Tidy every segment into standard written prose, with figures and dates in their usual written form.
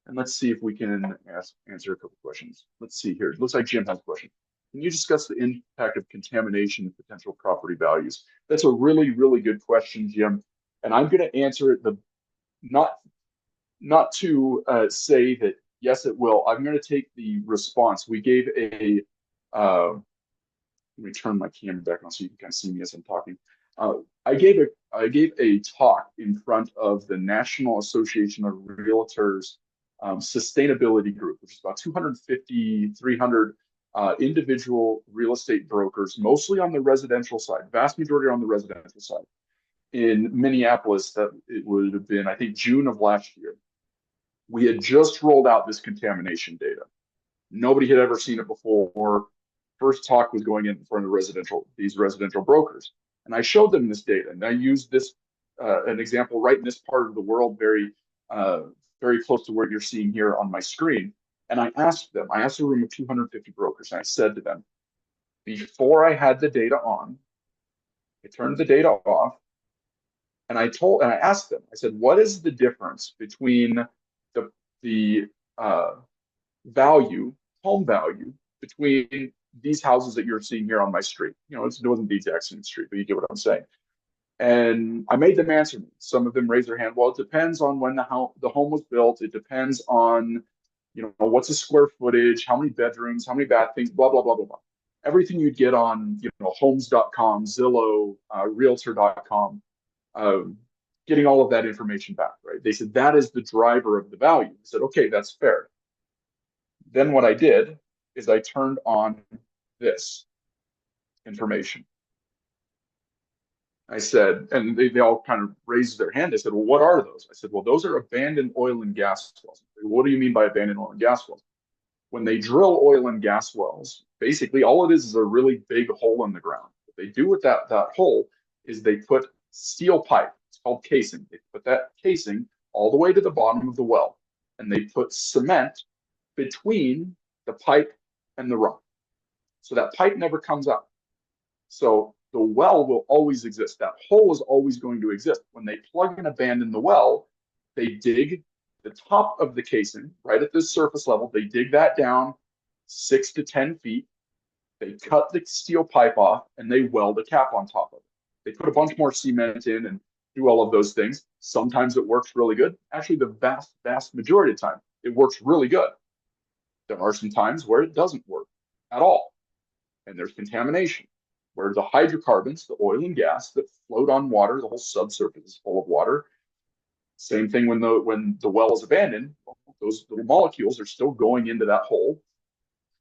And let's see if we can answer a couple questions. Let's see here. It looks like Jim has a question. Can you discuss the impact of contamination and potential property values? That's a really, really good question, Jim. And I'm going to answer it not not to say that yes, it will. I'm going to take the response. We gave a let me turn my camera back on so you can kind of see me as I'm talking. Uh, I gave a talk in front of the National Association of Realtors sustainability group, which is about 250, 300 individual real estate brokers, mostly on the residential side, vast majority on the residential side in Minneapolis. That it would have been, I think, June of last year. We had just rolled out this contamination data. Nobody had ever seen it before. First talk was going in front of these residential brokers. And I showed them this data, and I used this an example right in this part of the world, uh, very close to what you're seeing here on my screen. And I asked a room of 250 brokers, and I said to them, before I had the data on, I turned the data off, and I asked them, I said, what is the difference between the value, home value, between these houses that you're seeing here on my street? It wasn't the exact same street, but you get what I'm saying. And I made them answer me. Some of them raised their hand. Well, it depends on when the home was built. It depends on, what's the square footage, how many bedrooms, how many bathrooms, blah, blah, blah, blah, blah. Everything you'd get on, homes.com, Zillow, realtor.com, uh, getting all of that information back, right? They said that is the driver of the value. I said, okay, that's fair. Then what I did is I turned on this information. I said, and they all kind of raised their hand. They said, well, what are those? I said, well, those are abandoned oil and gas wells. What do you mean by abandoned oil and gas wells? When they drill oil and gas wells, basically all it is a really big hole in the ground. What they do with that hole is they put steel pipe. It's called casing. They put that casing all the way to the bottom of the well, and they put cement between the pipe and the rock. So that pipe never comes out. So the well will always exist. That hole is always going to exist. When they plug and abandon the well, they dig the top of the casing right at the surface level. They dig that down 6 to 10 feet. They cut the steel pipe off and they weld a cap on top of it. They put a bunch more cement in and do all of those things. Sometimes it works really good. Actually, the vast majority of the time, it works really good. There are some times where it doesn't work at all. And there's contamination, where the hydrocarbons, the oil and gas that float on water, the whole subsurface is full of water. Same thing when the well is abandoned, those little molecules are still going into that hole,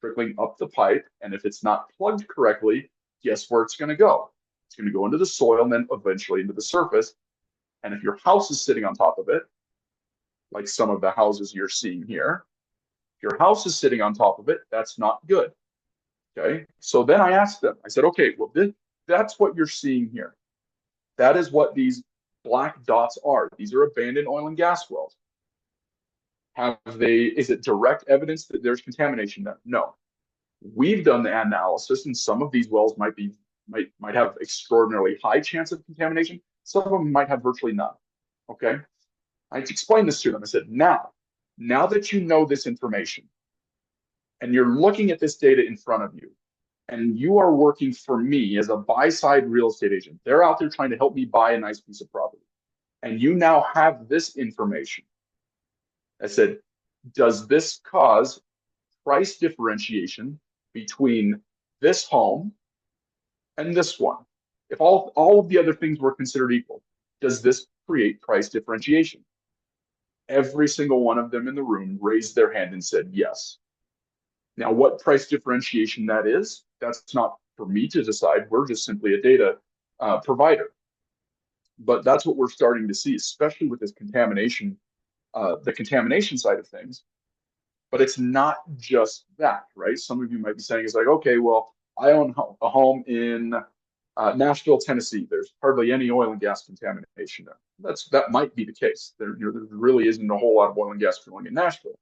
trickling up the pipe. And if it's not plugged correctly, guess where it's going to go? It's going to go into the soil and then eventually into the surface. And if your house is sitting on top of it, like some of the houses you're seeing here, if your house is sitting on top of it, that's not good. Okay. So then I asked them, I said, okay, well, that's what you're seeing here. That is what these black dots are. These are abandoned oil and gas wells. Is it direct evidence that there's contamination there? No. We've done the analysis, and some of these wells might have extraordinarily high chance of contamination. Some of them might have virtually none. Okay. I explained this to them. I said, now that you know this information, and you're looking at this data in front of you, and you are working for me as a buy-side real estate agent. They're out there trying to help me buy a nice piece of property. And you now have this information. I said, does this cause price differentiation between this home and this one? If all of the other things were considered equal, does this create price differentiation? Every single one of them in the room raised their hand and said yes. Now, what price differentiation that is, that's not for me to decide. We're just simply a data provider. But that's what we're starting to see, especially with this contamination, the contamination side of things. But it's not just that, right? Some of you might be saying, it's like, okay, well, I own a home in Nashville, Tennessee. There's hardly any oil and gas contamination there. That might be the case. There really isn't a whole lot of oil and gas drilling in Nashville.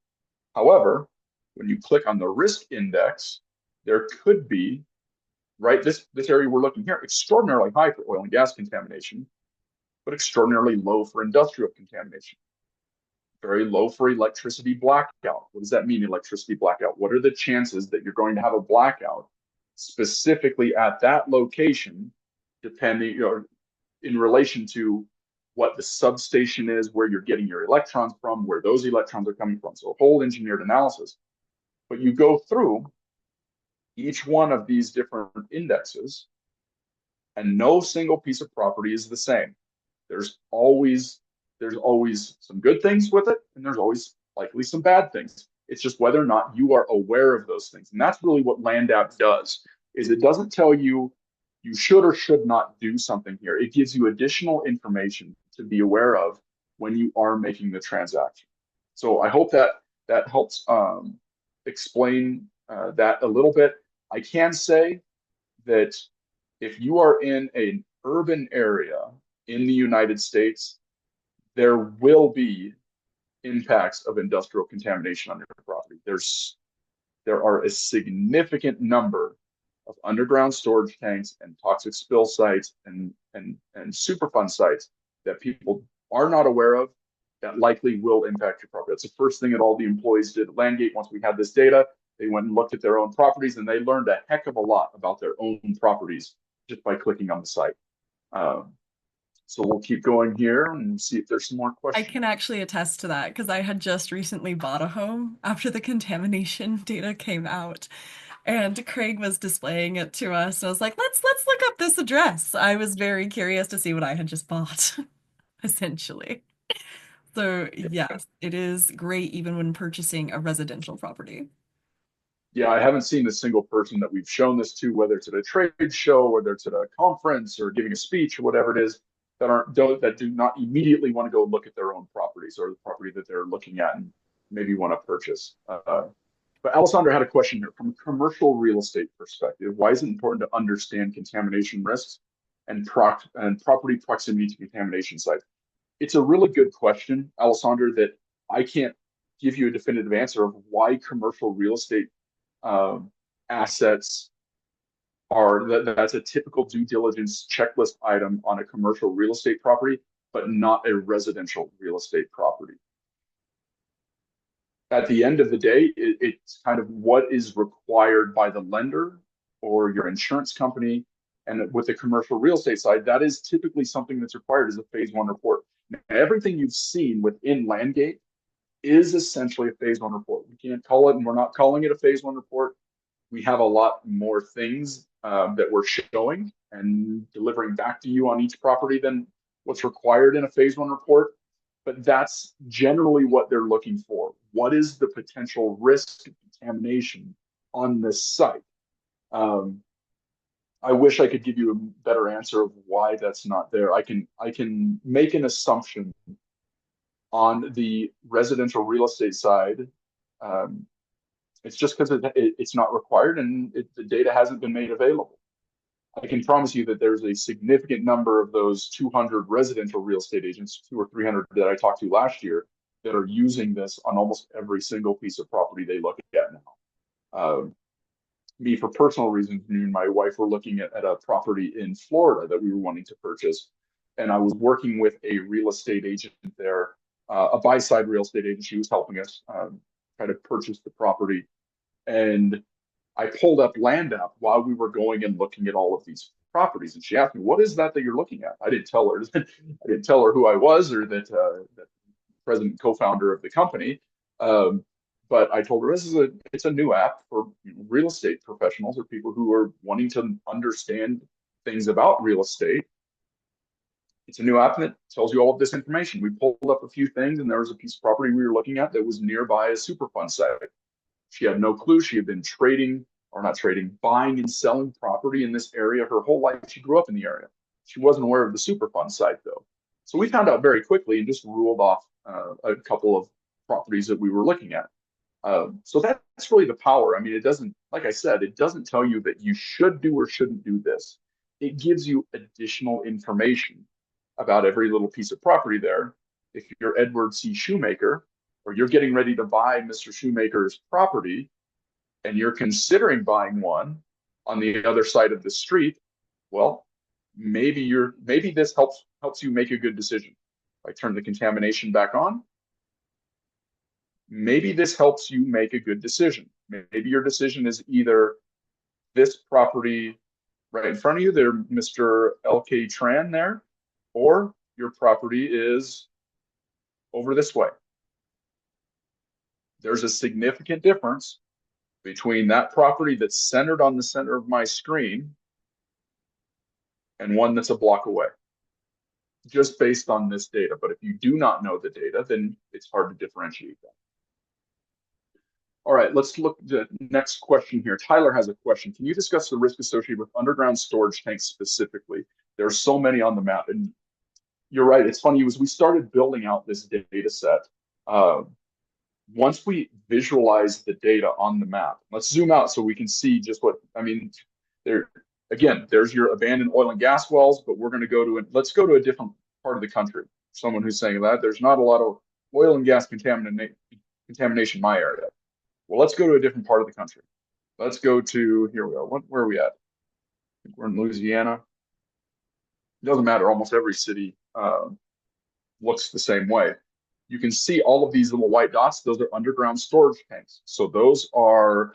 However, when you click on the risk index, there could be, right, this area we're looking here, extraordinarily high for oil and gas contamination, but extraordinarily low for industrial contamination. very low for electricity blackout. What does that mean, electricity blackout? What are the chances that you're going to have a blackout specifically at that location, depending, in relation to what the substation is, where you're getting your electrons from, where those electrons are coming from. So a whole engineered analysis. But you go through each one of these different indexes, and no single piece of property is the same. There's always some good things with it, and there's always likely some bad things. It's just whether or not you are aware of those things. And that's really what LandApp does, is it doesn't tell you you should or should not do something here. It gives you additional information to be aware of when you are making the transaction. So I hope that that helps explain that a little bit. I can say that if you are in an urban area in the United States, there will be impacts of industrial contamination on your property. There are a significant number of underground storage tanks and toxic spill sites and Superfund sites that people are not aware of that likely will impact your property. That's the first thing that all the employees did at LandGate. Once we had this data, they went and looked at their own properties, and they learned a heck of a lot about their own properties just by clicking on the site. So we'll keep going here and see if there's some more I questions. can actually attest to that because I had just recently bought a home after the contamination data came out. And Craig was displaying it to us. And I was like, let's look up this address. I was very curious to see what I had just bought, essentially. So yes, it is great even when purchasing a residential property. Yeah, I haven't seen a single person that we've shown this to, whether it's at a trade show, whether it's at a conference or giving a speech or whatever it is, that do not immediately want to go look at their own properties or the property that they're looking at and maybe want to purchase. But Alessandra had a question here from a commercial real estate perspective. Why is it important to understand contamination risks and property proximity to contamination sites? It's a really good question, Alessandra, that I can't give you a definitive answer of why commercial real estate assets that's a typical due diligence checklist item on a commercial real estate property, but not a residential real estate property. At the end of the day, it's kind of what is required by the lender or your insurance company. And with the commercial real estate side, that is typically something that's required as a phase one report. Now, everything you've seen within LandGate is essentially a phase one report. We can't call it, and we're not calling it a phase one report. We have a lot more things that we're showing and delivering back to you on each property than what's required in a phase one report. But that's generally what they're looking for. What is the potential risk of contamination on this site? I wish I could give you a better answer of why that's not there. I can make an assumption on the residential real estate side. Um, it's just because it's not required and the data hasn't been made available. I can promise you that there's a significant number of those 200 residential real estate agents, 200 or 300 that I talked to last year, that are using this on almost every single piece of property they look at now. Me, for personal reasons, me and my wife were looking at a property in Florida that we were wanting to purchase. And I was working with a real estate agent there, a buy side real estate agent. She was helping us try to purchase the property. And I pulled up LandApp while we were going and looking at all of these properties, and she asked me, "What is that you're looking at?" I didn't tell her. I didn't tell her who I was or that president and co-founder of the company. But I told her it's a new app for real estate professionals or people who are wanting to understand things about real estate. It's a new app that tells you all of this information. We pulled up a few things, and there was a piece of property we were looking at that was nearby a Superfund site. She had no clue. She had been trading, or not trading, buying and selling property in this area her whole life. She grew up in the area. She wasn't aware of the Superfund site, though. So we found out very quickly and just ruled off a couple of properties that we were looking at. So that's really the power. I mean, it doesn't, like I said, it doesn't tell you that you should do or shouldn't do this. It gives you additional information about every little piece of property there. If you're Edward C. Shoemaker, or you're getting ready to buy Mr. Shoemaker's property and you're considering buying one on the other side of the street, well, maybe this helps you make a good decision. If I turn the contamination back on, maybe this helps you make a good decision. Maybe your decision is either this property right in front of you there, Mr. LK Tran there, or your property is over this way. There's a significant difference between that property that's centered on the center of my screen and one that's a block away, just based on this data. But if you do not know the data, then it's hard to differentiate that. All right, let's look at the next question here. Tyler has a question. Can you discuss the risk associated with underground storage tanks specifically? There are so many on the map, and you're right. It's funny, as we started building out this data set, once we visualize the data on the map, let's zoom out so we can see just what, I mean, there, again, there's your abandoned oil and gas wells, but we're going to go to, let's go to a different part of the country. Someone who's saying that there's not a lot of oil and gas contamination in my area. Well, let's go to a different part of the country. Let's go to, here we are. Where are we at? I think we're in Louisiana. It doesn't matter. Almost every city looks the same way. You can see all of these little white dots. Those are underground storage tanks. So those are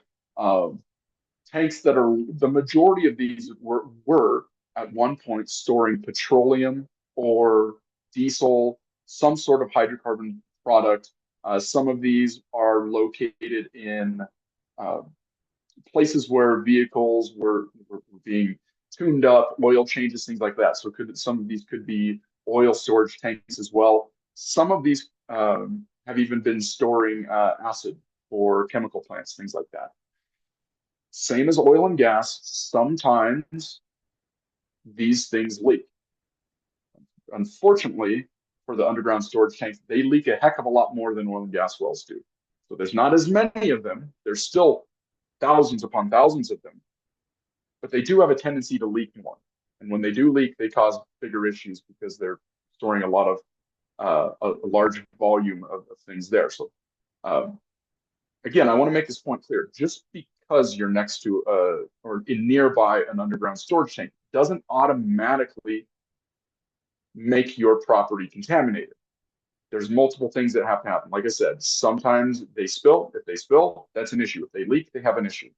tanks that are, the majority of these were at one point storing petroleum or diesel, some sort of hydrocarbon product. Some of these are located in places where vehicles were being tuned up, oil changes, things like that. So some of these could be oil storage tanks as well. Some of these have even been storing acid for chemical plants, things like that. Same as oil and gas, sometimes these things leak. Unfortunately, for the underground storage tanks, they leak a heck of a lot more than oil and gas wells do. So there's not as many of them. There's still thousands upon thousands of them, but they do have a tendency to leak more. And when they do leak, they cause bigger issues because they're storing a lot of a large volume of things there. So again, I want to make this point clear. Just because you're next to or in nearby an underground storage tank doesn't automatically make your property contaminated. There's multiple things that have to happen. Like I said, sometimes they spill. If they spill, that's an issue. If they leak, they have an issue.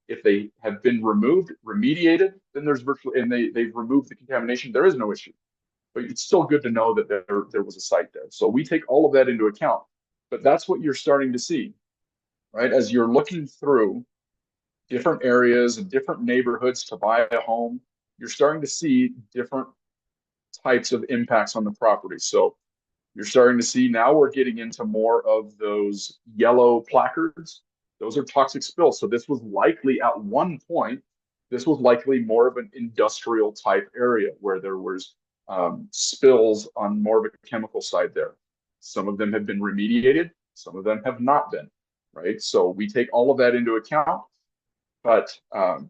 If they have been removed, remediated, then there's virtually, and they've removed the contamination, there is no issue. But it's still good to know that there was a site there. So we take all of that into account. But that's what you're starting to see, right? As you're looking through different areas and different neighborhoods to buy a home, you're starting to see different types of impacts on the property. So you're starting to see now we're getting into more of those yellow placards. Those are toxic spills. So this was likely at one point, this was likely more of an industrial type area where there was spills on more of a chemical side there. Some of them have been remediated, some of them have not been, right? So we take all of that into account. But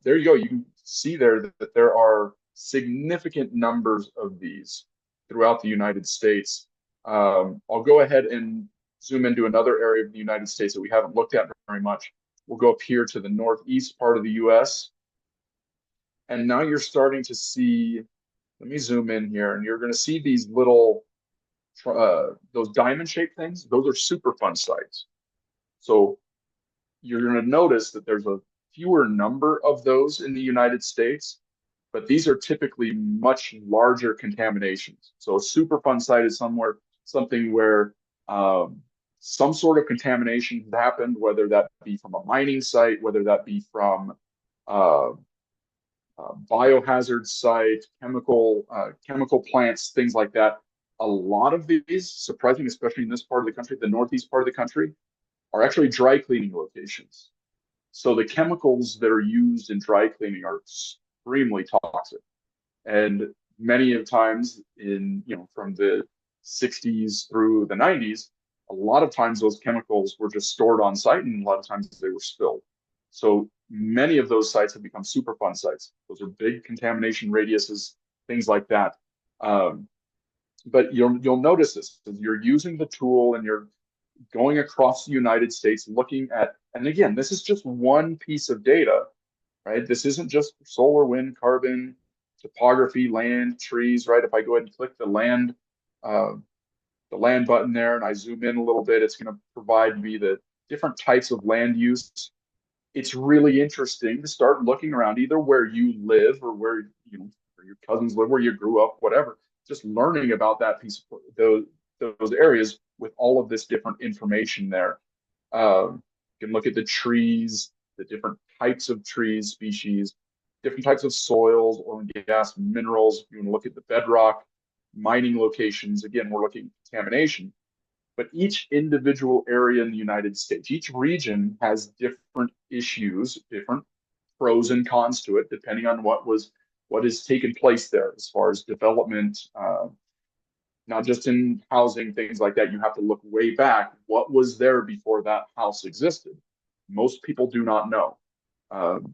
there you go. You can see there that there are significant numbers of these throughout the United States. I'll go ahead and zoom into another area of the United States that we haven't looked at very much. We'll go up here to the northeast part of the US. And now you're starting to see, let me zoom in here, and you're going to see these little, those diamond-shaped things. Those are Superfund sites. So you're going to notice that there's a fewer number of those in the United States, but these are typically much larger contaminations. So a Superfund site is something where some sort of contamination has happened, whether that be from a mining site, whether that be from biohazard site, chemical plants, things like that. A lot of these, surprising, especially in this part of the country, the northeast part of the country, are actually dry cleaning locations. So the chemicals that are used in dry cleaning are extremely toxic. And many of times from the 60s through the 90s, a lot of times those chemicals were just stored on site and a lot of times they were spilled. So many of those sites have become Superfund sites. Those are big contamination radiuses, things like that. But you'll notice this as you're using the tool and you're going across the United States looking at, and again, this is just one piece of data, right? This isn't just solar, wind, carbon, topography, land, trees, right? If I go ahead and click the land the land button there and I zoom in a little bit, it's going to provide me the different types of land use. It's really interesting to start looking around either where you live or where where your cousins live, where you grew up, whatever. Just learning about that piece of those areas with all of this different information there. You can look at the trees, the different types of trees, species, different types of soils, oil and gas, minerals. You want to look at the bedrock, mining locations. Again, we're looking at contamination. But each individual area in the United States, each region has different issues, different pros and cons to it, depending on what has taken place there as far as development, not just in housing, things like that. You have to look way back. What was there before that house existed? Most people do not know. Um,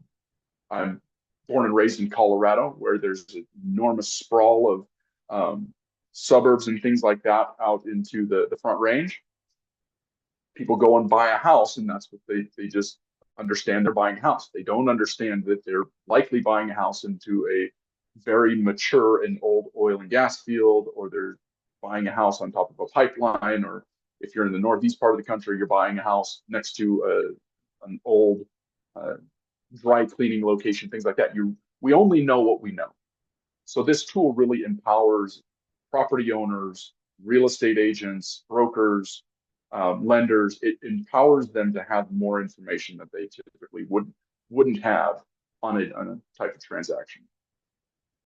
I'm born and raised in Colorado, where there's an enormous sprawl of suburbs and things like that out into the Front Range. People go and buy a house, and that's what they just understand they're buying a house. They don't understand that they're likely buying a house into a very mature and old oil and gas field, or they're buying a house on top of a pipeline, or if you're in the northeast part of the country, you're buying a house next to an old uh, dry cleaning location, things like that. We only know what we know. So this tool really empowers property owners, real estate agents, brokers, lenders. It empowers them to have more information that they typically wouldn't have on a type of transaction.